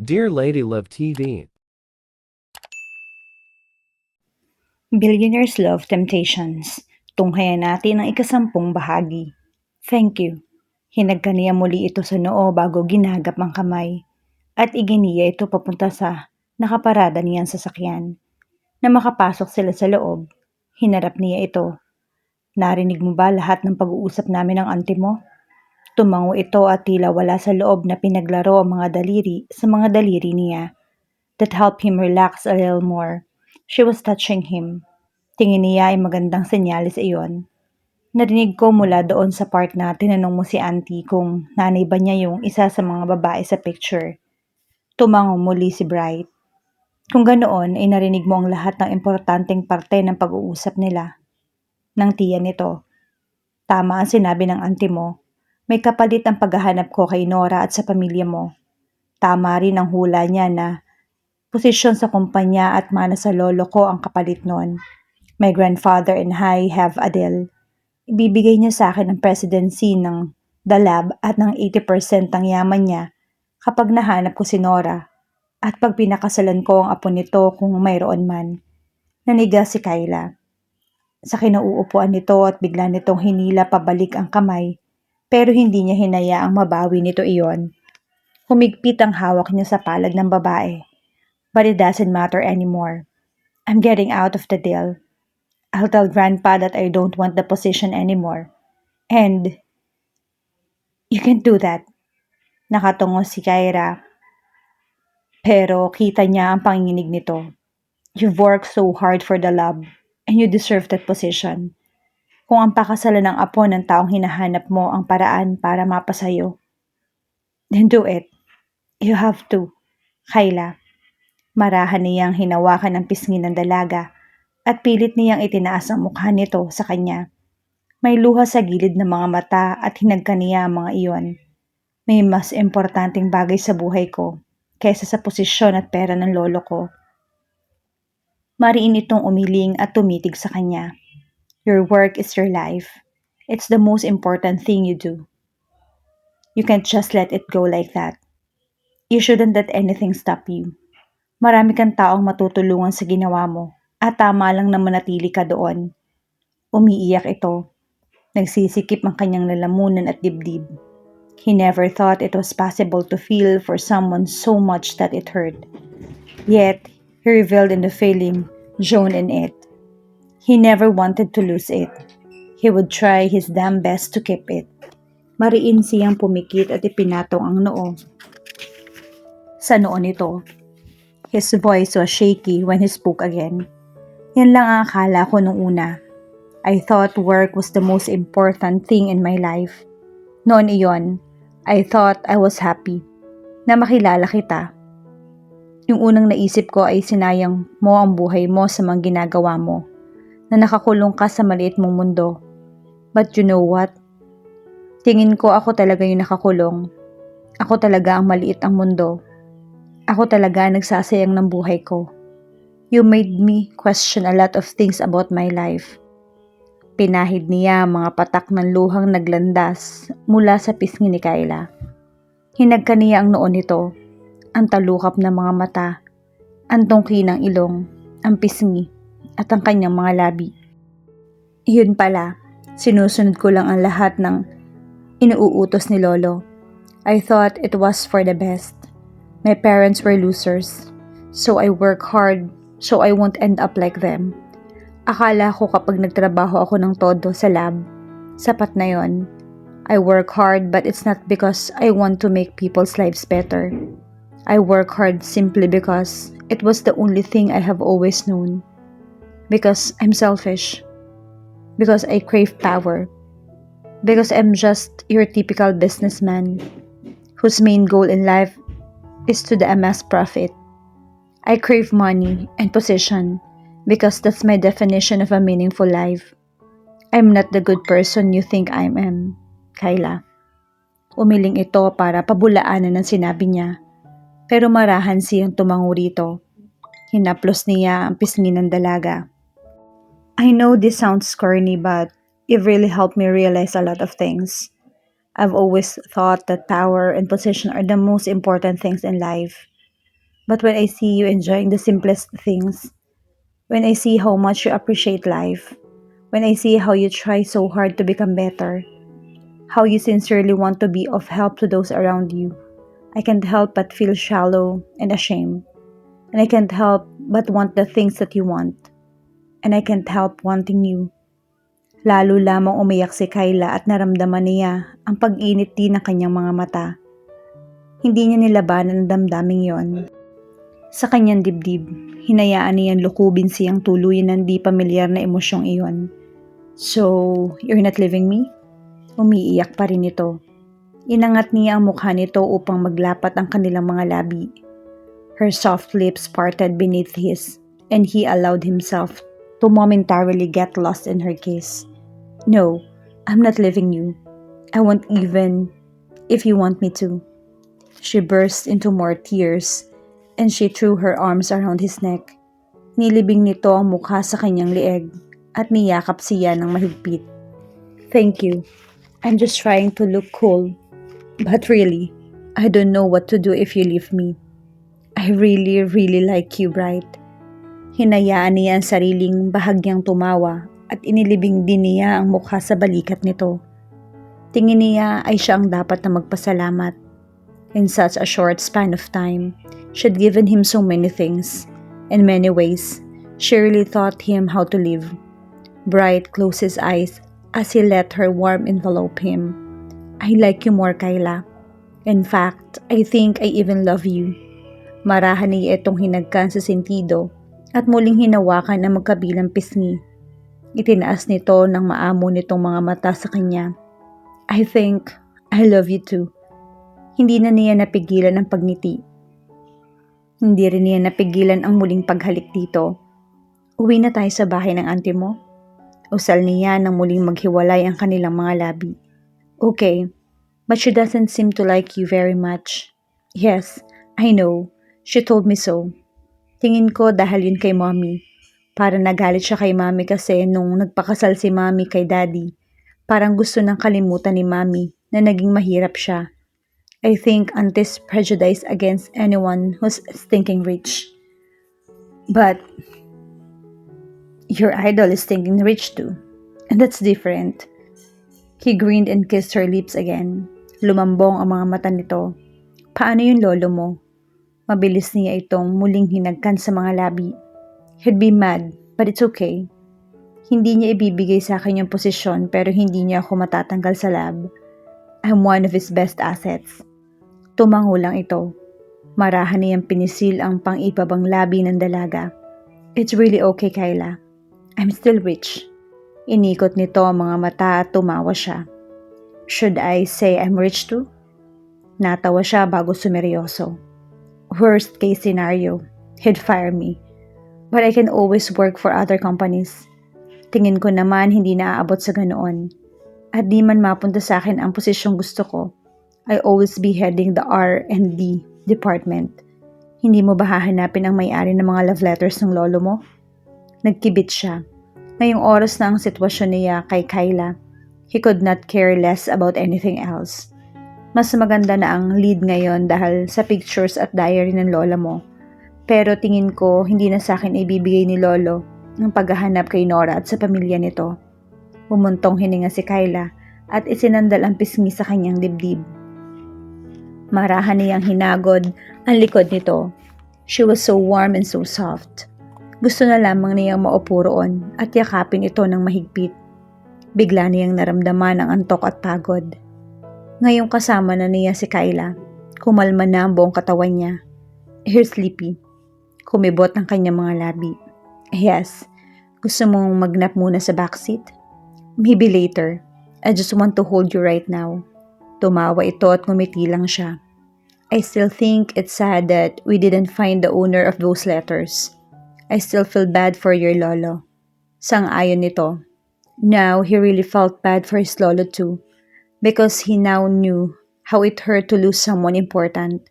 Dear Lady Love TV, Billionaires Love Temptations. Tunghayan natin ang ikasampung bahagi. Thank you. Hinagka niya muli ito sa noo bago ginagap ang kamay. At iginiya ito papunta sa nakaparada niyang sasakyan. Na makapasok sila sa loob, hinarap niya ito. Narinig mo ba lahat ng pag-uusap namin ng auntie mo? Tumango ito at tila wala sa loob na pinaglaro ang mga daliri sa mga daliri niya. That helped him relax a little more. She was touching him. Tingin niya ay magandang senyales iyon. Narinig ko mula doon sa part na tinanong mo si auntie kung nanay ba niya yung isa sa mga babae sa picture. Tumango muli si Bright. Kung ganoon ay narinig mo ang lahat ng importanteng parte ng pag-uusap nila. Nang tiyan nito. Tama ang sinabi ng auntie mo. May kapalit ang paghahanap ko kay Nora at sa pamilya mo. Tama rin ang hula niya na posisyon sa kumpanya at mana sa lolo ko ang kapalit noon. My grandfather and I have a deal. Ibibigay niya sa akin ang presidency ng The Lab at ng 80% ng yaman niya kapag nahanap ko si Nora at pag pinakasalan ko ang apo nito kung mayroon man. Naniga si Kyla. Sa kinauupuan nito at bigla nitong hinila pabalik ang kamay pero hindi niya hinayaang mabawi nito iyon. Humigpit ang hawak niya sa palad ng babae. But it doesn't matter anymore. I'm getting out of the deal. I'll tell Grandpa that I don't want the position anymore. And you can't do that. Nakatungo si Kyra. Pero kita niya ang panginginig nito. You've worked so hard for the lab and you deserve that position. Kung ang pakasalan ng apo ng taong hinahanap mo ang paraan para mapasayo, then do it. You have to. Kyla. Marahan niyang hinawakan ang pisngi ng dalaga at pilit niyang itinaas ang mukha nito sa kanya. May luha sa gilid ng mga mata at hinagka niya ang mga iyon. May mas importanteng bagay sa buhay ko kaysa sa posisyon at pera ng lolo ko. Mariin itong umiling at tumitig sa kanya. Your work is your life. It's the most important thing you do. You can't just let it go like that. You shouldn't let anything stop you. Marami kang taong matutulungan sa ginawa mo at tama lang na manatili ka doon. Umiiyak ito. Nagsisikip ang kanyang lalamunan at dibdib. He never thought it was possible to feel for someone so much that it hurt. Yet, he reveled in the feeling, shown in it. He never wanted to lose it. He would try his damn best to keep it. Mariin siyang pumikit at ipinatong ang noo sa noo nito. His voice was shaky when he spoke again. Yan lang ang akala ko nung una. I thought work was the most important thing in my life. Noon iyon, I thought I was happy na makilala kita. Yung unang naisip ko ay sinayang mo ang buhay mo sa mga ginagawa mo, na nakakulong ka sa maliit mong mundo. But you know what? Tingin ko ako talaga yung nakakulong. Ako talaga ang maliit ang mundo. Ako talaga nagsasayang ng buhay ko. You made me question a lot of things about my life. Pinahid niya ang mga patak ng luhang naglandas mula sa pisngi ni Kyla. Hinagka niya ang noo nito, ang talukap ng mga mata, ang tungki ng ilong, ang pisngi, at ang kanyang mga labi. Iyon pala, sinusunod ko lang ang lahat ng inuutos ni Lolo. I thought it was for the best. My parents were losers, so I work hard so I won't end up like them. Akala ko kapag nagtrabaho ako ng todo sa lab, sapat na yon. I work hard but it's not because I want to make people's lives better. I work hard simply because it was the only thing I have always known. Because I'm selfish. Because I crave power. Because I'm just your typical businessman whose main goal in life is to amass profit. I crave money and position because that's my definition of a meaningful life. I'm not the good person you think I am, Kyla. Umiling ito para pabulaanan ng sinabi niya, pero marahan siyang tumango rito. Hinaplos niya ang pisngi ng dalaga. I know this sounds corny but it really helped me realize a lot of things. I've always thought that power and position are the most important things in life. But when I see you enjoying the simplest things, when I see how much you appreciate life, when I see how you try so hard to become better, how you sincerely want to be of help to those around you, I can't help but feel shallow and ashamed. And I can't help but want the things that you want. And I can't help wanting you. Lalo lamang umiyak si Kyla at naramdaman niya ang pag-init din ng kanyang mga mata. Hindi niya nilabanan ang damdaming yon. Sa kanyang dibdib, hinayaan niyang lukubin siyang tuluyan ng di pamilyar na emosyong iyon. So, you're not leaving me? Umiiyak pa rin ito. Inangat niya ang mukha nito upang maglapat ang kanilang mga labi. Her soft lips parted beneath his, and he allowed himself to momentarily get lost in her kiss. No, I'm not leaving you. I won't even if you want me to. She burst into more tears, and she threw her arms around his neck. Nilibing nito ang mukha sa kanyang lieg, at niyakap siya ng mahigpit. Thank you. I'm just trying to look cool. But really, I don't know what to do if you leave me. I really, really like you, Bright. Hinayaan niya ang sariling bahagyang tumawa at inilibing din niya ang mukha sa balikat nito. Tingin niya ay siya ang dapat na magpasalamat. In such a short span of time, she had given him so many things. In many ways, she really taught him how to live. Bright closed his eyes as he let her warm envelope him. I like you more, Kyla. In fact, I think I even love you. Marahan niya itong hinagkan sa sentido at muling hinawakan ang magkabilang pisngi. Itinaas nito ng maamo nitong mga mata sa kanya. I think I love you too. Hindi na niya napigilan ang pagngiti. Hindi rin niya napigilan ang muling paghalik dito. Uwi na tayo sa bahay ng auntie mo. Usal niya nang muling maghiwalay ang kanilang mga labi. Okay, but she doesn't seem to like you very much. Yes, I know. She told me so. Tingin ko dahil yun kay mommy. Parang nagalit siya kay mommy kasi nung nagpakasal si mommy kay daddy, parang gusto nang kalimutan ni mommy na naging mahirap siya. I think auntie's prejudice against anyone who's stinking rich. But your idol is stinking rich too. And that's different. He grinned and kissed her lips again. Lumambong ang mga mata nito. Paano yung lolo mo? Mabilis niya itong muling hinagkan sa mga labi. He'd be mad, but it's okay. Hindi niya ibibigay sa akin yung posisyon pero hindi niya ako matatanggal sa lab. I'm one of his best assets. Tumango lang ito. Marahan niyang pinisil ang pang-ibabang labi ng dalaga. It's really okay, Kyla. I'm still rich. Inikot nito ang mga mata at tumawa siya. Should I say I'm rich too? Natawa siya bago sumeryoso. Worst case scenario, he'd fire me. But I can always work for other companies. Tingin ko naman hindi naaabot sa ganoon. At di man mapunta sa akin ang posisyong gusto ko, I always be heading the R&D department. Hindi mo ba hahanapin ang may-ari ng mga love letters ng lolo mo? Nagkibit siya. Ngayong oras na ang sitwasyon niya kay Kyla, he could not care less about anything else. Mas maganda na ang lead ngayon dahil sa pictures at diary ng lola mo. Pero tingin ko hindi na sa akin ibibigay ni lolo ang paghahanap kay Nora at sa pamilya nito. Umuntong hininga si Kyla at isinandal ang pisngi sa kanyang dibdib. Marahan niyang hinagod ang likod nito. She was so warm and so soft. Gusto na lamang niyang maupo roon at yakapin ito ng mahigpit. Bigla niyang naramdaman ang antok at pagod. Ngayong kasama na niya si Kyla, kumalma na ang buong katawan niya. You're sleepy. Kumibot ang kanyang mga labi. Yes, gusto mong magnap muna sa backseat? Maybe later. I just want to hold you right now. Tumawa ito at ngumiti lang siya. I still think it's sad that we didn't find the owner of those letters. I still feel bad for your lolo. Sang-ayon nito. Now, he really felt bad for his lolo too. Because he now knew how it hurt to lose someone important.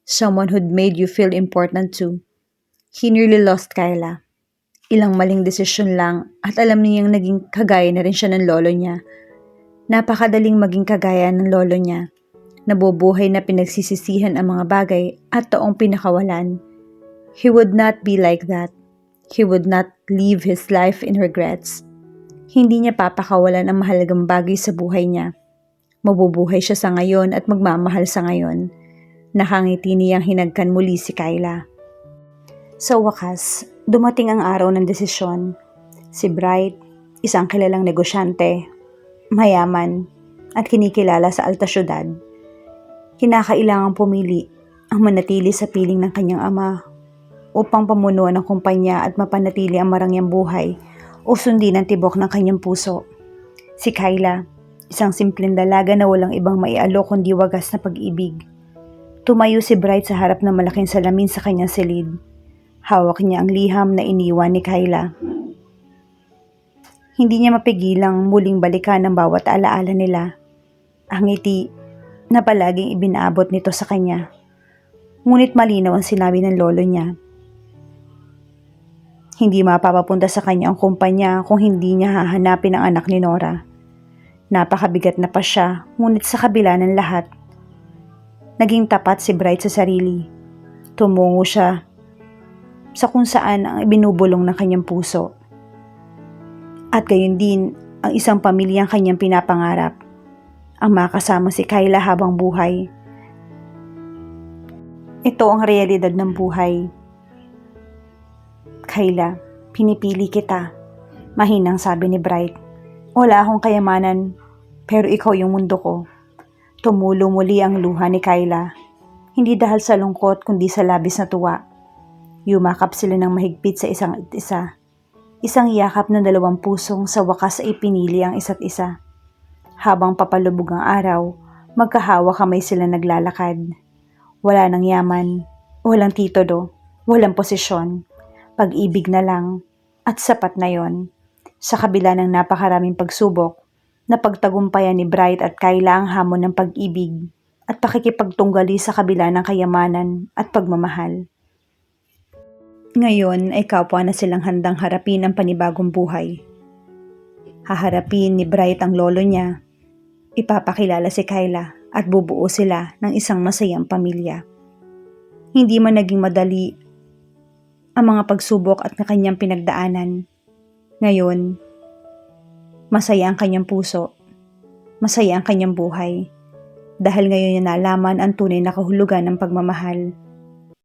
Someone who'd made you feel important too. He nearly lost Kyla. Ilang maling desisyon lang at alam niyang naging kagaya na rin siya ng lolo niya. Napakadaling maging kagaya ng lolo niya. Nabubuhay na pinagsisisihan ang mga bagay at taong pinakawalan. He would not be like that. He would not live his life in regrets. Hindi niya papakawalan ang mahalagang bagay sa buhay niya. Mabubuhay siya sa ngayon at magmamahal sa ngayon. Nakangiti niyang hinagkan muli si Kyla. Sa wakas, dumating ang araw ng desisyon. Si Bright, isang kilalang negosyante, mayaman, at kinikilala sa alta syudad. Kinakailangang pumili ang manatili sa piling ng kanyang ama upang pamunuan ang kumpanya at mapanatili ang marangyang buhay o sundin ang tibok ng kanyang puso. Si Kyla, isang simpleng dalaga na walang ibang maialok kundi wagas na pag-ibig. Tumayo si Bright sa harap ng malaking salamin sa kanyang silid. Hawak niya ang liham na iniwan ni Kyla. Hindi niya mapigilang muling balikan ang bawat alaala nila. Ang ngiti na palaging ibinaabot nito sa kanya. Ngunit malinaw ang sinabi ng lolo niya. Hindi mapapapunta sa kanya ang kumpanya kung hindi niya hahanapin ang anak ni Nora. Napakabigat na pa siya, ngunit sa kabila ng lahat, naging tapat si Bright sa sarili. Tumungo siya sa kung saan ang ibinubulong ng kanyang puso. At gayon din ang isang pamilyang kanyang pinapangarap, ang makasama si Kyla habang buhay. Ito ang realidad ng buhay. Kyla, pinipili kita, mahinang sabi ni Bright. Wala akong kayamanan, pero ikaw yung mundo ko. Tumulo muli ang luha ni Kyla, hindi dahil sa lungkot kundi sa labis na tuwa. Yumakap sila ng mahigpit sa isang at isa. Isang yakap ng dalawang pusong sa wakas ay pinili ang isa't isa. Habang papalubog ang araw, magkahawa kamay sila naglalakad. Wala nang yaman, walang titulo, walang posisyon. Pag-ibig na lang, at sapat na yon. Sa kabila ng napakaraming pagsubok, napagtagumpayan ni Bright at Kyla ang hamon ng pag-ibig at pakikipagtunggali sa kabila ng kayamanan at pagmamahal. Ngayon ay kapwa na silang handang harapin ang panibagong buhay. Haharapin ni Bright ang lolo niya, ipapakilala si Kyla at bubuo sila ng isang masayang pamilya. Hindi man naging madali ang mga pagsubok at kanyang pinagdaanan. Ngayon, masaya ang kanyang puso, masaya ang kanyang buhay, dahil ngayon niya nalaman ang tunay na kahulugan ng pagmamahal